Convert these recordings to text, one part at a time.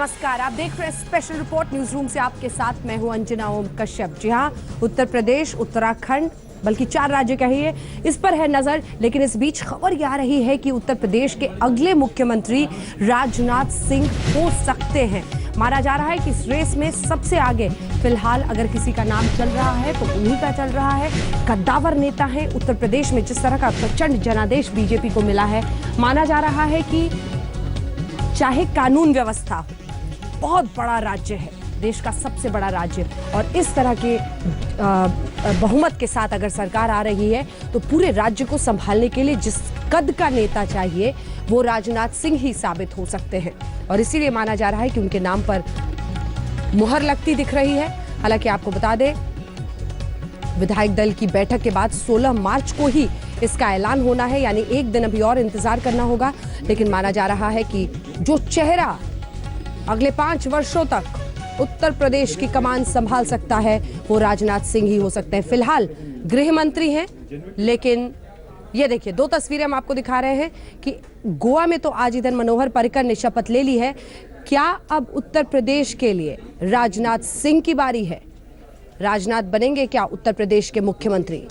नमस्कार, आप देख रहे हैं स्पेशल रिपोर्ट न्यूज रूम से। आपके साथ मैं हूं अंजना ओम कश्यप। जी हां, उत्तर प्रदेश, उत्तराखंड, बल्कि 4 राज्य कहिए, इस पर है नजर। लेकिन इस बीच खबर यह आ रही है कि उत्तर प्रदेश के अगले मुख्यमंत्री राजनाथ सिंह हो सकते हैं। माना जा रहा है कि इस रेस में सबसे आगे फिलहाल अगर किसी का नाम चल रहा है तो उन्हीं का चल रहा है। कद्दावर नेता है उत्तर प्रदेश में। जिस तरह का प्रचंड जनादेश बीजेपी को मिला है, माना जा रहा है कि चाहे कानून व्यवस्था हो, बहुत बड़ा राज्य है, देश का सबसे बड़ा राज्य, और इस तरह के बहुमत के साथ अगर सरकार आ रही है तो पूरे राज्य को संभालने के लिए जिस कद का नेता चाहिए वो राजनाथ सिंह ही साबित हो सकते हैं। और इसीलिए माना जा रहा है कि उनके नाम पर मुहर लगती दिख रही है। हालांकि आपको बता दें, विधायक दल की बैठक के बाद 16 मार्च को ही इसका ऐलान होना है, यानी एक दिन अभी और इंतजार करना होगा। लेकिन माना जा रहा है कि जो चेहरा अगले 5 वर्षों तक उत्तर प्रदेश की कमान संभाल सकता है वो राजनाथ सिंह ही हो सकते हैं। फिलहाल गृह मंत्री हैं, लेकिन ये देखिए 2 तस्वीरें हम आपको दिखा रहे हैं कि गोवा में तो आज इधर मनोहर पर्रिकर ने शपथ ले ली है। क्या अब उत्तर प्रदेश के लिए राजनाथ सिंह की बारी है? राजनाथ बनेंगे क्या उत्तर प्रदेश के मुख्यमंत्री?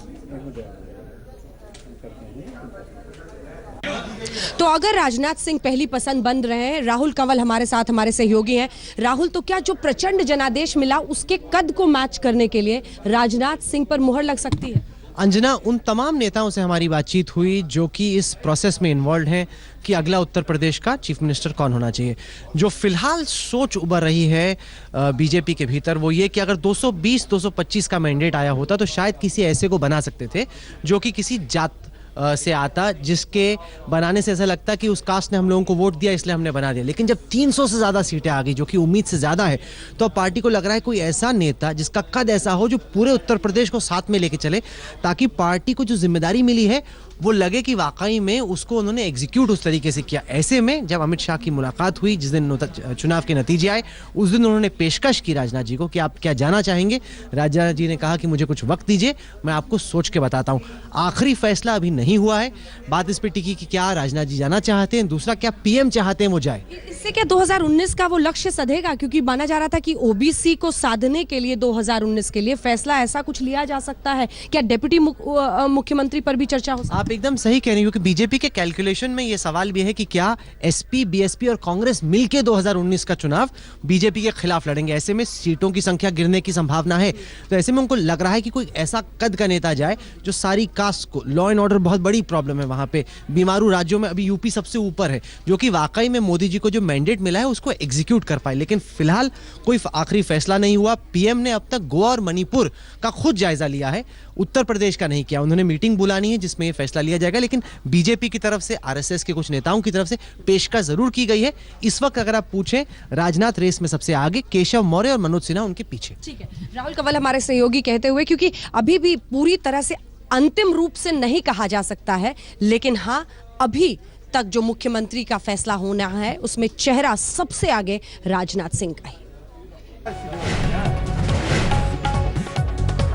तो अगर राजनाथ सिंह पहली पसंद बन रहे हैं, राहुल कंवल हमारे साथ, हमारे सहयोगी हैं। राहुल, तो क्या जो प्रचंड जनादेश मिला उसके कद को मैच करने के लिए राजनाथ सिंह पर मुहर लग सकती है? अंजना, उन तमाम नेताओं से हमारी बातचीत हुई जो कि इस प्रोसेस में इन्वॉल्व हैं कि अगला उत्तर प्रदेश का चीफ मिनिस्टर कौन होना चाहिए। जो फिलहाल सोच उभर रही है बीजेपी के भीतर वो ये कि अगर 220-225 का मैंडेट आया होता तो शायद किसी ऐसे को बना सकते थे जो कि किसी जात से आता, जिसके बनाने से ऐसा लगता कि उस कास्ट ने हम लोगों को वोट दिया इसलिए हमने बना दिया। लेकिन जब 300 से ज़्यादा सीटें आ गई, जो कि उम्मीद से ज़्यादा है, तो अब पार्टी को लग रहा है कोई ऐसा नेता जिसका कद ऐसा हो जो पूरे उत्तर प्रदेश को साथ में लेके चले, ताकि पार्टी को जो जिम्मेदारी मिली है वो लगे कि वाकई में उसको उन्होंने एग्जीक्यूट उस तरीके से किया। ऐसे में जब अमित शाह की मुलाकात हुई, जिस दिन चुनाव के नतीजे आए, उस दिन उन्होंने पेशकश की राजनाथ जी को कि आप क्या जाना चाहेंगे। राजनाथ जी ने कहा कि मुझे कुछ वक्त दीजिए, मैं आपको सोच के बताता हूँ। आखिरी फैसला अभी नहीं हुआ है। बात इस पर टिकी कि क्या राजनाथ जी जाना चाहते हैं, दूसरा क्या पीएम चाहते हैं वो जाए। इससे क्या 2019 का वो लक्ष्य सधेगा? क्योंकि माना जा रहा था कि ओबीसी को साधने के लिए 2019 के लिए फैसला ऐसा कुछ लिया जा सकता है। क्या डिप्टी मुख्यमंत्री पर भी चर्चा हो? आप एकदम सही कह रही हो कि बीजेपी के कैलकुलेशन में ये सवाल भी है कि क्या एसपी, बीएसपी और कांग्रेस मिलकर 2019 का चुनाव बीजेपी के खिलाफ लड़ेंगे। ऐसे में सीटों की संख्या गिरने की संभावना है। तो ऐसे में उनको लग रहा है कि कोई ऐसा कद का नेता जाए जो सारी कास्ट को, लॉ एंड ऑर्डर बहुत बड़ी प्रॉब्लम है वहां पे, बीमारू राज्यों में अभी यूपी सबसे ऊपर है, जो कि वाकई में मोदी जी को जो मैंडेट मिला है उसको एग्जीक्यूट कर पाए। लेकिन फिलहाल कोई आखिरी फैसला नहीं हुआ। पीएम ने अब तक गोवा और मणिपुर का खुद जायजा लिया है, उत्तर प्रदेश का नहीं किया। उन्होंने मीटिंग बुलानी है जिसमें यह फैसला लिया जाएगा। लेकिन बीजेपी की तरफ से, आरएसएस के कुछ नेताओं की तरफ से पेशकश जरूर की गई है। इस वक्त अगर आप पूछें, राजनाथ रेस में सबसे आगे, केशव मौर्य और मनोज सिन्हा उनके पीछे। ठीक है, राहुल कंवल हमारे सहयोगी कहते हुए, क्योंकि अभी भी पूरी तरह से अंतिम रूप से नहीं कहा जा सकता है, लेकिन हाँ, अभी तक जो मुख्यमंत्री का फैसला होना है उसमें चेहरा सबसे आगे राजनाथ सिंह का ही।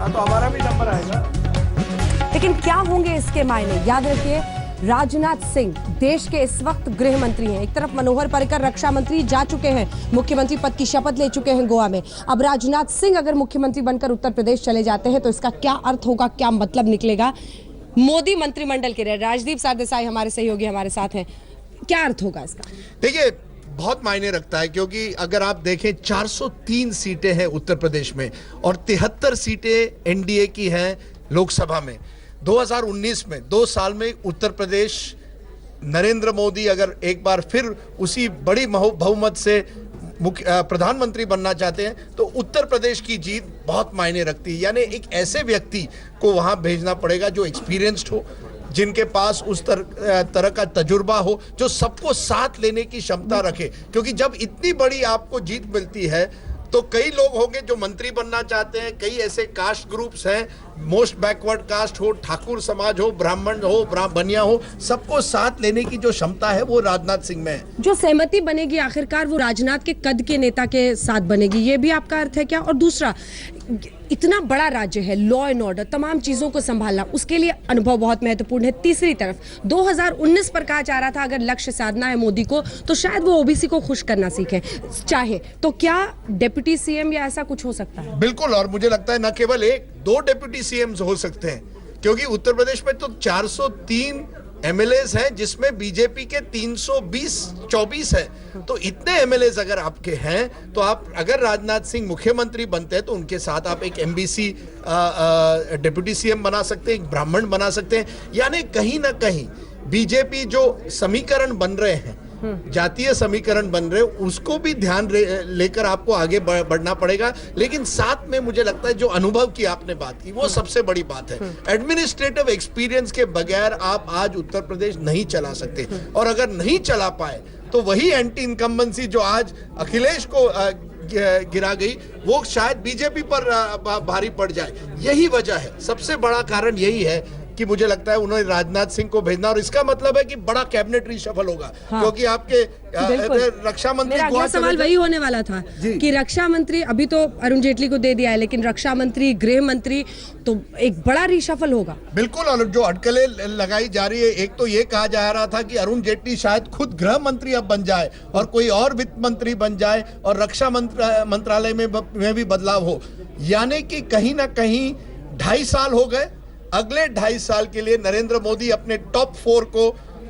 तो हमारा भी नंबर आएगा। लेकिन क्या होंगे इसके मायने? याद रखिए, राजनाथ सिंह देश के इस वक्त गृह मंत्री हैं। एक तरफ मनोहर पर्रिकर रक्षा मंत्री जा चुके हैं, मुख्यमंत्री पद की शपथ ले चुके हैं गोवा में। अब राजनाथ सिंह अगर मुख्यमंत्री बनकर उत्तर प्रदेश चले जाते हैं तो इसका क्या अर्थ होगा, क्या मतलब निकलेगा मोदी मंत्रिमंडल के लिए? राजदीप सरदेसाई हमारे सहयोगी हमारे साथ हैं, क्या अर्थ होगा इसका? देखिए, बहुत मायने रखता है, क्योंकि अगर आप देखें 403 सीटें हैं उत्तर प्रदेश में और 73 सीटें एनडीए की हैं लोकसभा में। 2019 में 2 साल में उत्तर प्रदेश, नरेंद्र मोदी अगर एक बार फिर उसी बड़ी बहुमत से प्रधानमंत्री बनना चाहते हैं तो उत्तर प्रदेश की जीत बहुत मायने रखती है। यानी एक ऐसे व्यक्ति को वहां भेजना पड़ेगा जो एक्सपीरियंस्ड हो, जिनके पास उस तरह का तजुर्बा हो, जो सबको साथ लेने की क्षमता रखे। क्योंकि जब इतनी बड़ी आपको जीत मिलती है तो कई लोग होंगे जो मंत्री बनना चाहते हैं, कई ऐसे कास्ट ग्रुप्स हैं मोस्ट बैकवर्ड कास्ट हो, ठाकुर समाज हो, ब्राह्मण हो, बनिया हो, सबको साथ लेने की जो क्षमता है वो राजनाथ सिंह में है। जो सहमति बनेगी आखिरकार वो राजनाथ के कद के नेता के साथ बनेगी, ये भी आपका अर्थ है क्या? और दूसरा, इतना बड़ा राज्य है, लॉ एंड ऑर्डर, तमाम चीजों को संभालना, उसके लिए अनुभव बहुत महत्वपूर्ण है। तीसरी तरफ 2019 पर कहा जा रहा था अगर लक्ष्य साधना है मोदी को तो शायद वो ओबीसी को खुश करना सीखे चाहे, तो क्या डिप्टी सीएम या ऐसा कुछ हो सकता है? बिल्कुल, और मुझे लगता है न केवल एक, 2 डिप्टी सीएम्स हो सकते हैं, क्योंकि उत्तर प्रदेश में तो 403 एमएलएस हैं जिसमें बीजेपी के 324 है। तो इतने एमएलएस अगर आपके हैं तो आप अगर राजनाथ सिंह मुख्यमंत्री बनते हैं तो उनके साथ आप एक एमबीसी डिप्टी सीएम बना सकते हैं, एक ब्राह्मण बना सकते हैं। यानी कहीं ना कहीं बीजेपी जो समीकरण बन रहे हैं, जातीय समीकरण बन रहे, उसको भी ध्यान लेकर आपको आगे बढ़ना पड़ेगा। लेकिन साथ में मुझे लगता है जो अनुभव की आपने बात की वो सबसे बड़ी बात है। एडमिनिस्ट्रेटिव एक्सपीरियंस के बगैर आप आज उत्तर प्रदेश नहीं चला सकते, और अगर नहीं चला पाए तो वही एंटी इनकम्बेंसी जो आज अखिलेश को गिरा गई वो शायद बीजेपी पर भारी पड़ जाए। यही वजह है, सबसे बड़ा कारण यही है कि मुझे लगता है उन्होंने राजनाथ सिंह को भेजना, और इसका मतलब है कि बड़ा कैबिनेट रिशफल होगा। हाँ। क्योंकि आपके रक्षा मंत्री, मेरा अगला सवाल वही होने वाला था कि रक्षा मंत्री अभी तो अरुण जेटली को दे दिया है, लेकिन रक्षा मंत्री, गृह मंत्री, तो एक बड़ा रिशफल होगा। बिल्कुल, और जो अटकलें लगाई जा रही है, एक तो ये कहा जा रहा था कि अरुण जेटली शायद खुद गृह मंत्री अब बन जाए और कोई और वित्त मंत्री बन जाए और रक्षा मंत्रालय में भी बदलाव हो। यानी कि कहीं ना कहीं 2.5 साल हो गए, अगले 2.5 साल के लिए नरेंद्र मोदी अपने टॉप 4 को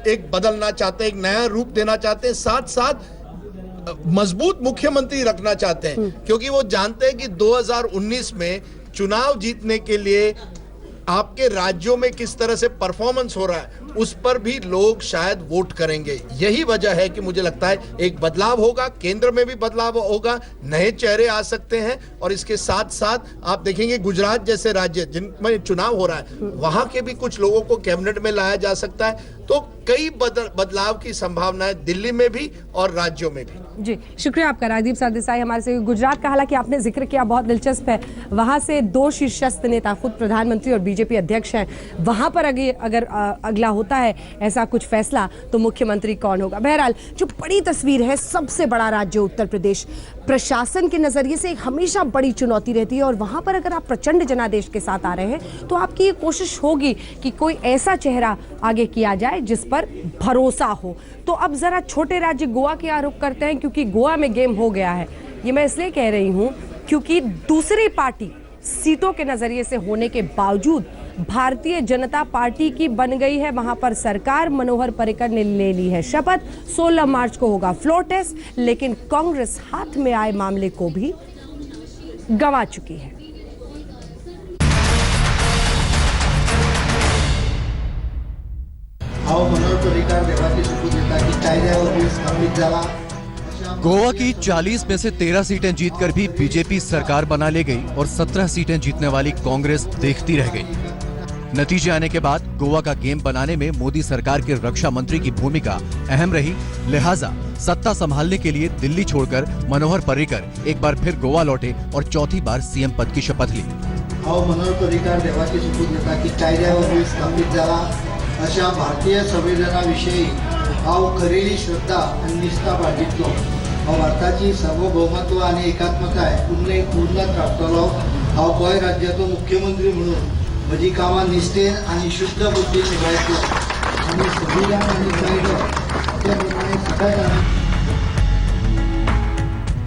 एक बदलना चाहते हैं, एक नया रूप देना चाहते हैं, साथ साथ मजबूत मुख्यमंत्री रखना चाहते हैं, क्योंकि वो जानते हैं कि 2019 में चुनाव जीतने के लिए आपके राज्यों में किस तरह से परफॉर्मेंस हो रहा है उस पर भी लोग शायद वोट करेंगे। यही वजह है कि मुझे लगता है एक बदलाव होगा, केंद्र में भी बदलाव होगा, नए चेहरे आ सकते हैं, और इसके साथ साथ आप देखेंगे गुजरात जैसे राज्य जिनमें चुनाव हो रहा है वहां के भी कुछ लोगों को कैबिनेट में लाया जा सकता है। तो कई बदलाव की संभावना है दिल्ली में भी और राज्यों में भी। जी, शुक्रिया आपका राजदीप सरदेसाई हमारे से। गुजरात का हालांकि आपने जिक्र किया, बहुत दिलचस्प है, वहां से 2 शीर्षस्थ नेता, खुद प्रधानमंत्री और बीजेपी अध्यक्ष हैं, वहां पर अगर अगला होता है ऐसा कुछ फैसला तो मुख्यमंत्री कौन होगा। बहरहाल जो बड़ी तस्वीर है, सबसे बड़ा राज्य उत्तर प्रदेश, प्रशासन के नजरिए से एक हमेशा बड़ी चुनौती रहती है, और वहां पर अगर आप प्रचंड जनादेश के साथ आ रहे हैं तो आपकी ये कोशिश होगी कि कोई ऐसा चेहरा आगे किया जाए जिस पर भरोसा हो। तो अब जरा छोटे राज्य गोवा के आरोप करते हैं, क्योंकि गोवा में गेम हो गया है। ये मैं इसलिए कह रही हूं क्योंकि दूसरी पार्टी सीटों के नजरिए से होने के बावजूद भारतीय जनता पार्टी की बन गई है वहां पर सरकार। मनोहर पर्रिकर ने ले ली है शपथ, 16 मार्च को होगा फ्लोर टेस्ट, लेकिन कांग्रेस हाथ में आए मामले को भी गंवा चुकी है। गोवा की 40 में से 13 सीटें जीतकर भी बीजेपी सरकार बना ले गई और 17 सीटें जीतने वाली कांग्रेस देखती रह गई। नतीजे आने के बाद गोवा का गेम बनाने में मोदी सरकार के रक्षा मंत्री की भूमिका अहम रही, लिहाजा सत्ता संभालने के लिए दिल्ली छोड़कर मनोहर पर्रिकर एक बार फिर गोवा लौटे और चौथी बार सीएम पद की शपथ ली। मनोहर पर्रिकर देवाची शपथ घेता की कायद्यावर स्थापित झाला अशा भारतीय संविधानाविषयी हांव खरी श्रद्धा आणि निष्ठा बाळगितलो। भारताची सार्वभौमत्व आणि एकात्मताय पूर्णत राखतलो। हांव गोंय राज्याचो मुख्यमंत्री म्हणून म्हजी कामां निश्ठेन आणि शुद्ध बुद्धीन निभायतलो आणि संविधान आणि कायदो त्या प्रमाणे सगळ्या।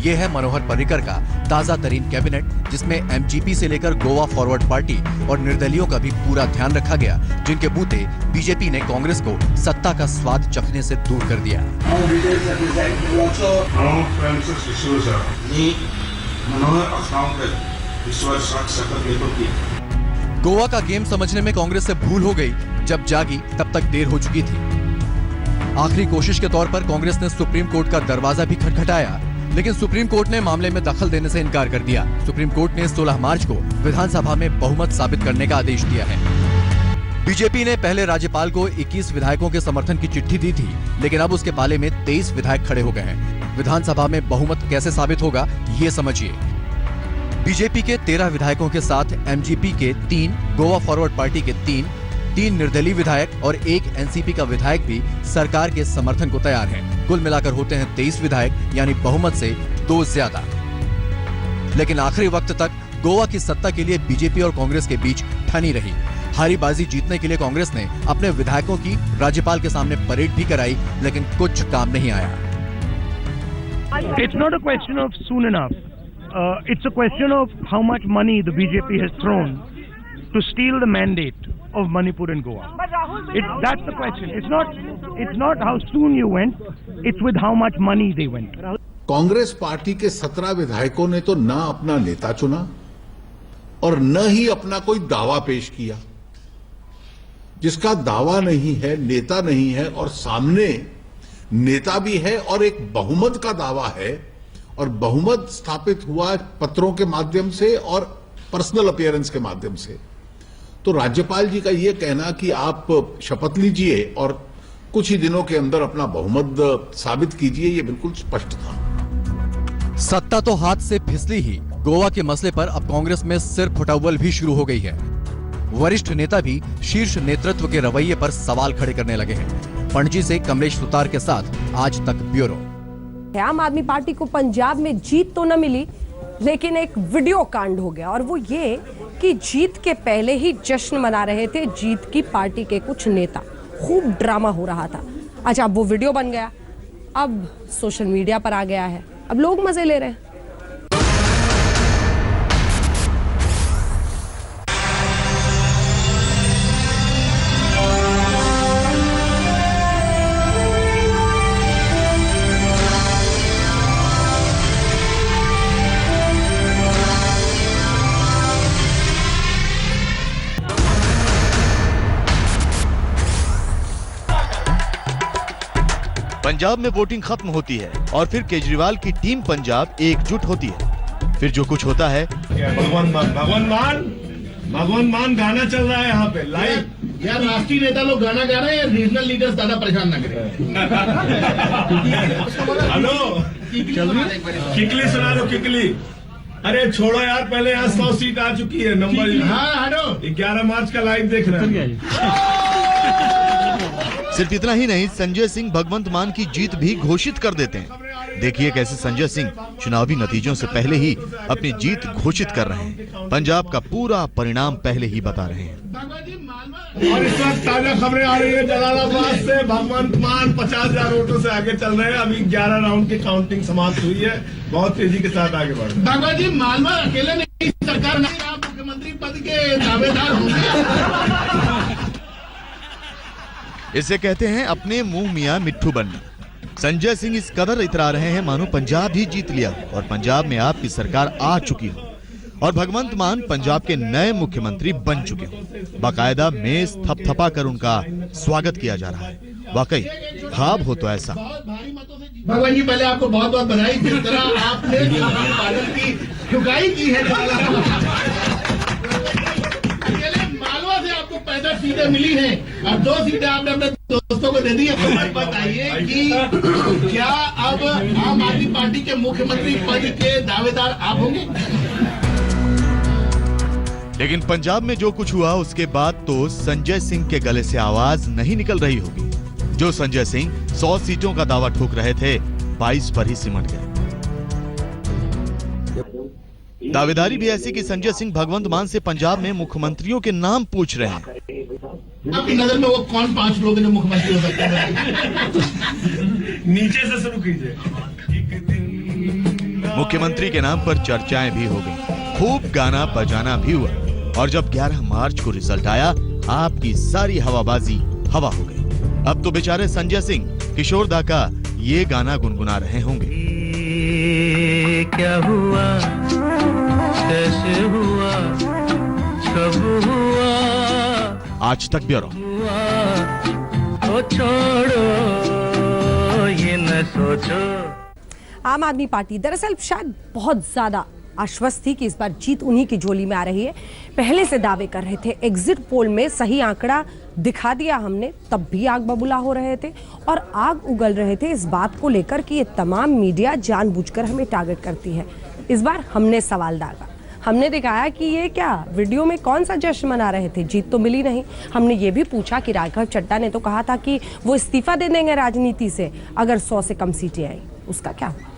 ये है मनोहर पर्रिकर का ताजा तरीन कैबिनेट, जिसमें एमजीपी से लेकर गोवा फॉरवर्ड पार्टी और निर्दलियों का भी पूरा ध्यान रखा गया, जिनके बूते बीजेपी ने कांग्रेस को सत्ता का स्वाद चखने से दूर कर दिया। गोवा का गेम समझने में कांग्रेस से भूल हो गई, जब जागी तब तक देर हो चुकी थी। आखिरी कोशिश के तौर पर कांग्रेस ने सुप्रीम कोर्ट का दरवाजा भी खटखटाया, लेकिन सुप्रीम कोर्ट ने मामले में दखल देने से इनकार कर दिया। सुप्रीम कोर्ट ने 16 मार्च को विधानसभा में बहुमत साबित करने का आदेश दिया है। बीजेपी ने पहले राज्यपाल को 21 विधायकों के समर्थन की चिट्ठी दी थी, लेकिन अब उसके पाले में 23 विधायक खड़े हो गए हैं। विधानसभा में बहुमत कैसे साबित होगा, ये समझिए। बीजेपी के 13 विधायकों के साथ एमजीपी के 3, गोवा फॉरवर्ड पार्टी के 3 निर्दलीय विधायक और 1 एनसीपी का विधायक भी सरकार के समर्थन को तैयार है। कुल मिलाकर होते हैं 23 विधायक, यानी बहुमत से 2 ज्यादा। लेकिन आखिरी वक्त तक गोवा की सत्ता के लिए बीजेपी और कांग्रेस के बीच ठनी रही। हारी बाजी जीतने के लिए कांग्रेस ने अपने विधायकों की राज्यपाल के सामने परेड भी कराई, लेकिन कुछ काम नहीं आया। It's not a question of soon enough. It's a question of how much money the BJP has thrown to steal the mandate of Manipur and Goa. That's the question. It's not how soon you went. It's with how much money they went. Congress party के 17 विधायकों ने तो ना अपना नेता चुना और न ही अपना कोई दावा पेश किया। जिसका दावा नहीं है, नेता नहीं है और सामने नेता भी है और एक बहुमत का दावा है, और बहुमत स्थापित हुआ पत्रों के माध्यम से और पर्सनल अपीयरेंस के माध्यम से, तो राज्यपाल जी का यह कहना कि आप शपथ लीजिए और कुछ ही दिनों के अंदर अपना बहुमत साबित कीजिए, यह बिल्कुल स्पष्ट था। सत्ता तो हाथ से फिसली ही, गोवा के मसले पर अब कांग्रेस में सिर फुटौल भी शुरू हो गई है। वरिष्ठ नेता भी शीर्ष नेतृत्व के रवैये पर सवाल खड़े करने लगे हैं। पणजी से कमलेश सुतार के साथ आज तक ब्यूरो। आम आदमी पार्टी को पंजाब में जीत तो न मिली, लेकिन एक वीडियो कांड हो गया, और वो ये कि जीत के पहले ही जश्न मना रहे थे जीत की पार्टी के कुछ नेता। खूब ड्रामा हो रहा था। अच्छा, अब वो वीडियो बन गया, अब सोशल मीडिया पर आ गया है, अब लोग मजे ले रहे हैं। पंजाब में वोटिंग खत्म होती है और फिर केजरीवाल की टीम पंजाब एकजुट होती है। फिर जो कुछ होता है, भगवान मान गाना चल रहा है यहाँ पे लाइव। यार राष्ट्रीय नेता लोग गाना गा रहे हैं, रीजनल लीडर्स ज्यादा परेशान ना करें। हेलो, किकली सुना दो, किकली। अरे छोड़ो यार, पहले यहाँ 100 सीट आ चुकी है, नंबर। हाँ, हेलो, 11 मार्च का लाइव देख रहे हैं। सिर्फ इतना ही नहीं, संजय सिंह भगवंत मान की जीत भी घोषित कर देते हैं। देखिए कैसे संजय सिंह चुनावी नतीजों से पहले ही अपनी जीत घोषित कर रहे हैं। पंजाब का पूरा परिणाम पहले ही बता रहे हैं। और इस वक्त ताजा खबरें आ रही है जलालाबाद से। भगवंत मान 50,000 वोटों से आगे चल रहे हैं। अभी 11 राउंड की काउंटिंग समाप्त हुई है, बहुत तेजी के साथ आगे बढ़ रहे हैं। भगवत जी, मालवा अकेले नहीं, सरकार नहीं, आप मुख्यमंत्री पद के दावेदार होंगे। इसे कहते हैं अपने मुंह मियां मिट्ठू बनना। संजय सिंह इस कदर इतरा रहे हैं मानो पंजाब ही जीत लिया और पंजाब में आपकी सरकार आ चुकी हो और भगवंत मान पंजाब के नए मुख्यमंत्री बन चुके हो। बाकायदा मेज थपथपा कर उनका स्वागत किया जा रहा है। वाकई ख्वाब हो तो ऐसा। भगवान जी, पहले आपको बहुत बहुत बधाई। जिस तरह आपने पालन की चुकाई की है, मालवा से आपको 65 सीटें मिली हैं और 2 सीटें आपने अपने दोस्तों को दे दी है। बताइए कि क्या अब आम आदमी पार्टी के मुख्यमंत्री पद के दावेदार आप होंगे? लेकिन पंजाब में जो कुछ हुआ उसके बाद तो संजय सिंह के गले से आवाज नहीं निकल रही होगी। जो संजय सिंह 100 सीटों का दावा ठोक रहे थे, 22 पर ही सिमट गए। दावेदारी भी ऐसी कि संजय सिंह भगवंत मान से पंजाब में मुख्यमंत्रियों के नाम पूछ रहे हैं। आपकी नजर में वो कौन 5 लोग हैं जो मुख्यमंत्री हो सकते हैं? नीचे से शुरू कीजिए। मुख्यमंत्री के नाम पर चर्चाएं भी हो गई, खूब गाना बजाना भी हुआ और जब 11 मार्च को रिजल्ट आया, आपकी सारी हवाबाजी हवा हो गई। अब तो बेचारे संजय सिंह किशोर दा का ये गाना गुनगुना रहे होंगे। क्या हुआ, कैसे हुआ, कब हुआ, आज तक ब्यूरो। छोड़ो ये न सोचो। आम आदमी पार्टी दरअसल शायद बहुत ज्यादा आश्वस्त थी कि इस बार जीत उन्हीं की झोली में आ रही है। पहले से दावे कर रहे थे, एग्जिट पोल में सही आंकड़ा दिखा दिया हमने, तब भी आग बबूला हो रहे थे और आग उगल रहे थे इस बात को लेकर कि ये तमाम मीडिया जानबूझकर हमें टारगेट करती है। इस बार हमने सवाल दागा, हमने दिखाया कि ये क्या वीडियो में कौन सा जश्न मना रहे थे, जीत तो मिली नहीं। हमने ये भी पूछा कि राघव चड्ढा ने तो कहा था कि वो इस्तीफा दे देंगे राजनीति से अगर 100 से कम सीटें आई, उसका क्या हुआ?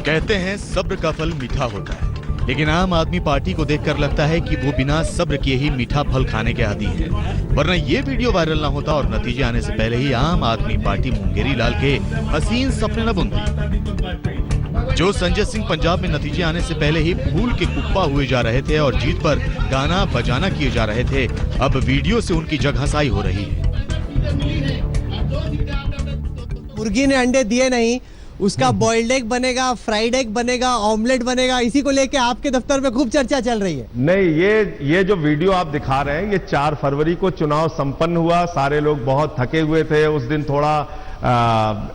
कहते हैं सब्र का फल मीठा होता है, लेकिन आम आदमी पार्टी को देखकर लगता है कि वो बिना सब्र किए ही मीठा फल खाने के आदी है। वरना ये वीडियो वायरल ना होता और नतीजे आने से पहले ही आम आदमी पार्टी मुंगेरी लाल के हसीन सपने न बुनती। जो संजय सिंह पंजाब में नतीजे आने से पहले ही फूल के कुप्पा हुए जा रहे थे और जीत पर गाना बजाना किए जा रहे थे, अब वीडियो से उनकी जगहंसाई हो रही है। मुर्गी ने अंडे दिए नहीं, उसका बॉइल्ड एग बनेगा, फ्राइड एग बनेगा, ऑमलेट बनेगा, इसी को लेके आपके दफ्तर में खूब चर्चा चल रही है। नहीं, ये जो वीडियो आप दिखा रहे हैं, ये 4 फरवरी को चुनाव संपन्न हुआ। सारे लोग बहुत थके हुए थे उस दिन, थोड़ा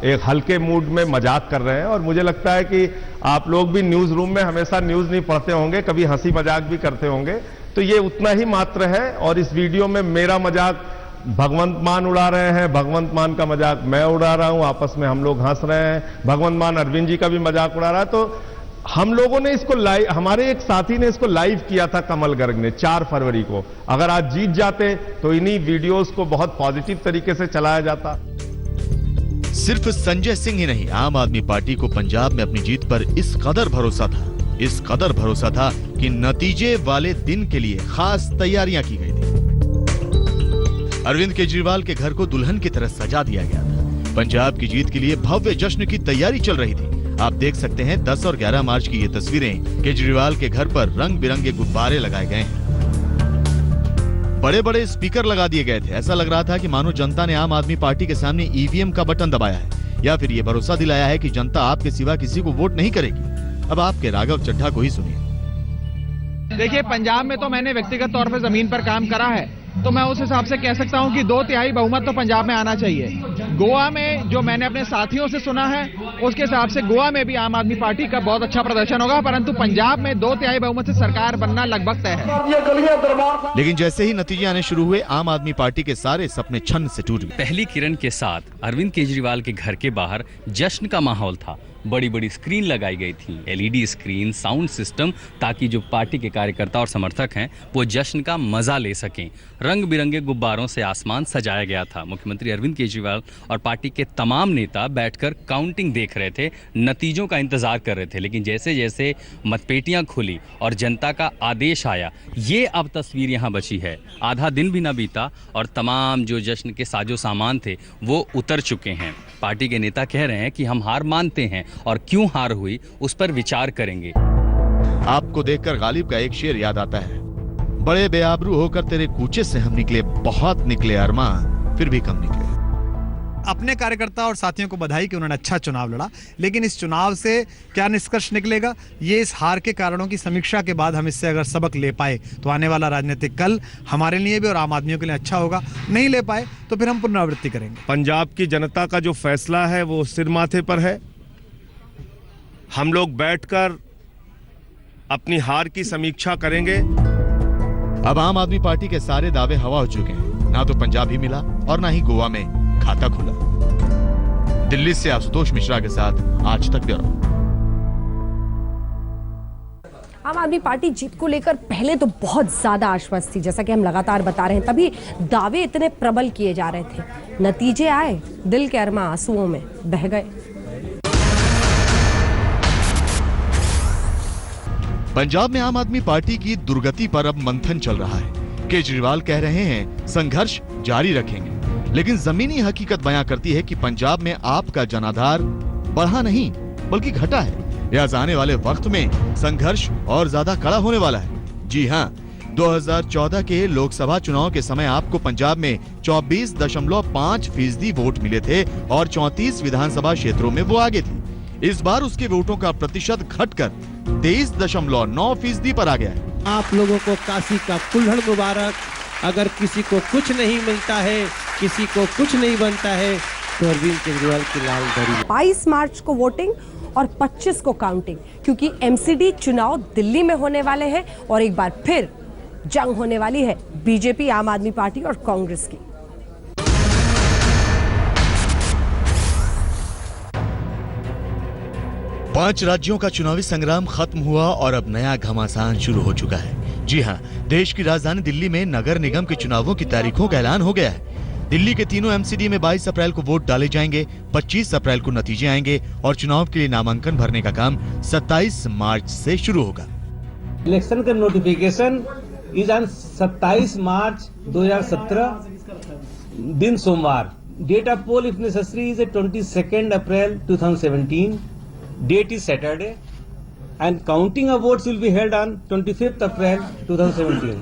एक हल्के मूड में मजाक कर रहे हैं। और मुझे लगता है कि आप लोग भी न्यूज रूम में हमेशा न्यूज नहीं पढ़ते होंगे, कभी हंसी मजाक भी करते होंगे, तो ये उतना ही मात्र है। और इस वीडियो में मेरा मजाक भगवंत मान उड़ा रहे हैं, भगवंत मान का मजाक मैं उड़ा रहा हूं, आपस में हम लोग हंस रहे हैं, भगवंत मान अरविंद जी का भी मजाक उड़ा रहा है। तो हम लोगों ने इसको लाइव, हमारे एक साथी ने इसको लाइव किया था, कमल गर्ग ने, 4 फरवरी को। अगर आज जीत जाते तो इन्हीं वीडियोस को बहुत पॉजिटिव तरीके से चलाया जाता। सिर्फ संजय सिंह ही नहीं, आम आदमी पार्टी को पंजाब में अपनी जीत पर इस कदर भरोसा था कि नतीजे वाले दिन के लिए खास तैयारियां की गई थी। अरविंद केजरीवाल के घर को दुल्हन की तरह सजा दिया गया था। पंजाब की जीत के लिए भव्य जश्न की तैयारी चल रही थी। आप देख सकते हैं 10 और 11 मार्च की ये तस्वीरें। केजरीवाल के घर पर रंग बिरंगे गुब्बारे लगाए गए हैं, बड़े बड़े स्पीकर लगा दिए गए थे। ऐसा लग रहा था कि मानो जनता ने आम आदमी पार्टी के सामने ईवीएम का बटन दबाया है, या फिर ये भरोसा दिलाया है कि जनता आपके सिवा किसी को वोट नहीं करेगी। अब आपके राघव चड्ढा को ही सुनिए। देखिए, पंजाब में तो मैंने व्यक्तिगत तौर पर जमीन पर काम करा है, तो मैं उस हिसाब से कह सकता हूं कि 2/3 बहुमत तो पंजाब में आना चाहिए। गोवा में जो मैंने अपने साथियों से सुना है, उसके हिसाब से गोवा में भी आम आदमी पार्टी का बहुत अच्छा प्रदर्शन होगा, परंतु पंजाब में 2/3 बहुमत से सरकार बनना लगभग तय है। लेकिन जैसे ही नतीजे आने शुरू हुए, आम आदमी पार्टी के सारे सपने छन्न से टूट गए। पहली किरण के साथ अरविंद केजरीवाल के घर के बाहर जश्न का माहौल था। बड़ी बड़ी स्क्रीन लगाई गई थी, एलईडी स्क्रीन, साउंड सिस्टम, ताकि जो पार्टी के कार्यकर्ता और समर्थक हैं वो जश्न का मजा ले सकें। रंग बिरंगे गुब्बारों से आसमान सजाया गया था। मुख्यमंत्री अरविंद केजरीवाल और पार्टी के तमाम नेता बैठकर काउंटिंग देख रहे थे, नतीजों का इंतजार कर रहे थे। लेकिन जैसे जैसे मतपेटियां खुली और जनता का आदेश आया, ये अब तस्वीर यहाँ बची है। आधा दिन भी ना बीता और तमाम जो जश्न के साजो सामान थे वो उतर चुके हैं। पार्टी के नेता कह रहे हैं कि हम हार मानते हैं और क्यों हार हुई उस पर विचार करेंगे। आपको देखकर गालिब का एक शेर याद आता है, बड़े बेआबरू होकर तेरे कूचे से हम निकले, बहुत निकले अरमान, फिर भी कम निकले। अपने कार्यकर्ता और साथियों को बधाई कि उन्होंने अच्छा चुनाव लड़ा, लेकिन इस चुनाव से क्या निष्कर्ष निकलेगा, ये इस हार के कारणों की समीक्षा के बाद हम इससे अगर सबक ले पाए तो आने वाला राजनीतिक कल हमारे लिए भी और आम आदमियों के लिए अच्छा होगा। नहीं ले पाए तो फिर हम पुनरावृत्ति करेंगे। पंजाब की जनता का जो फैसला है वो सिर माथे पर है। हम लोग बैठकर अपनी हार की समीक्षा करेंगे। अब आम आदमी पार्टी के सारे दावे हवा हो चुके हैं। ना तो पंजाब ही मिला और ना ही गोवा में खाता खुला। दिल्ली से आशुतोष मिश्रा के साथ आज तक ब्यूरो। आम आदमी पार्टी जीत को लेकर पहले तो बहुत ज्यादा आश्वस्त थी, जैसा कि हम लगातार बता रहे हैं, तभी दावे इतने प्रबल किए जा रहे थे। नतीजे आए, दिल के अरमा आंसुओं में बह गए। पंजाब में आम आदमी पार्टी की दुर्गति पर अब मंथन चल रहा है। केजरीवाल कह रहे हैं संघर्ष जारी रखेंगे, लेकिन जमीनी हकीकत बयां करती है कि पंजाब में आपका जनाधार बढ़ा नहीं बल्कि घटा है। लिहाजा आने वाले वक्त में संघर्ष और ज्यादा कड़ा होने वाला है। जी हां, 2014 के लोकसभा चुनाव के समय आपको पंजाब में 24.5% वोट मिले थे और 34 विधानसभा क्षेत्रों में वो आगे थी। इस बार उसके वोटों का प्रतिशत घटकर 23.9% पर आ गया है। आप लोगों को काशी का कुल्हड़ मुबारक। अगर किसी को कुछ नहीं मिलता है, किसी को कुछ नहीं बनता है, तो अरविंद केजरीवाल की लाल घड़ी। 22 मार्च को वोटिंग और 25 को काउंटिंग, क्योंकि एमसीडी चुनाव दिल्ली में होने वाले हैं और एक बार फिर जंग होने वाली है बीजेपी, आम आदमी पार्टी और कांग्रेस की। 5 राज्यों का चुनावी संग्राम खत्म हुआ और अब नया घमासान शुरू हो चुका है। जी हां, देश की राजधानी दिल्ली में नगर निगम के चुनावों की तारीखों का ऐलान हो गया है। दिल्ली के तीनों एमसीडी में 22 अप्रैल को वोट डाले जाएंगे, 25 अप्रैल को नतीजे आएंगे और चुनाव के लिए नामांकन भरने का काम 27 मार्च से शुरू होगा। इलेक्शन का नोटिफिकेशन इज ऑन 27 मार्च 2017 दिन सोमवार। Date of poll if necessary is 22 April 2017। Date is Saturday, and counting of votes will be held on 25th April 2017.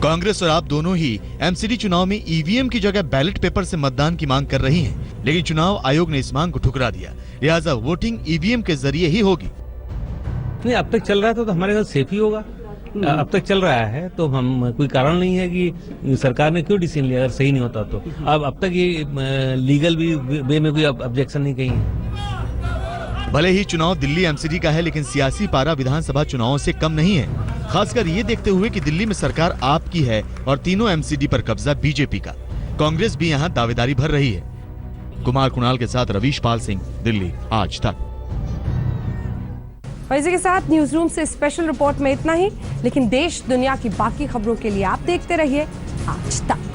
Congress और आप दोनों ही एमसीडी चुनाव में ईवीएम की जगह बैलेट पेपर से मतदान की मांग कर रही हैं, लेकिन चुनाव आयोग ने इस मांग को ठुकरा दिया। लिहाजा वोटिंग ईवीएम के जरिए ही होगी। नहीं, अब तक चल रहा था तो हमारे साथ सेफ ही होगा। अब तक चल रहा है तो हम कोई कारण नहीं है कि सरकार ने क्यों डिसीजन लिया अगर सही नहीं होता तो। अब तक ये लीगल भी वे में कोई ऑब्जेक्शन नहीं कही है। भले ही चुनाव दिल्ली एमसीडी का है, लेकिन सियासी पारा विधानसभा चुनावों से कम नहीं है, खासकर ये देखते हुए कि दिल्ली में सरकार आपकी है और तीनों एमसीडी पर कब्जा बीजेपी का। कांग्रेस भी यहाँ दावेदारी भर रही है। कुमार कुणाल के साथ रवीश पाल सिंह, दिल्ली आज तक। और इसी के साथ न्यूज रूम से स्पेशल रिपोर्ट में इतना ही, लेकिन देश दुनिया की बाकी खबरों के लिए आप देखते रहिए आज तक।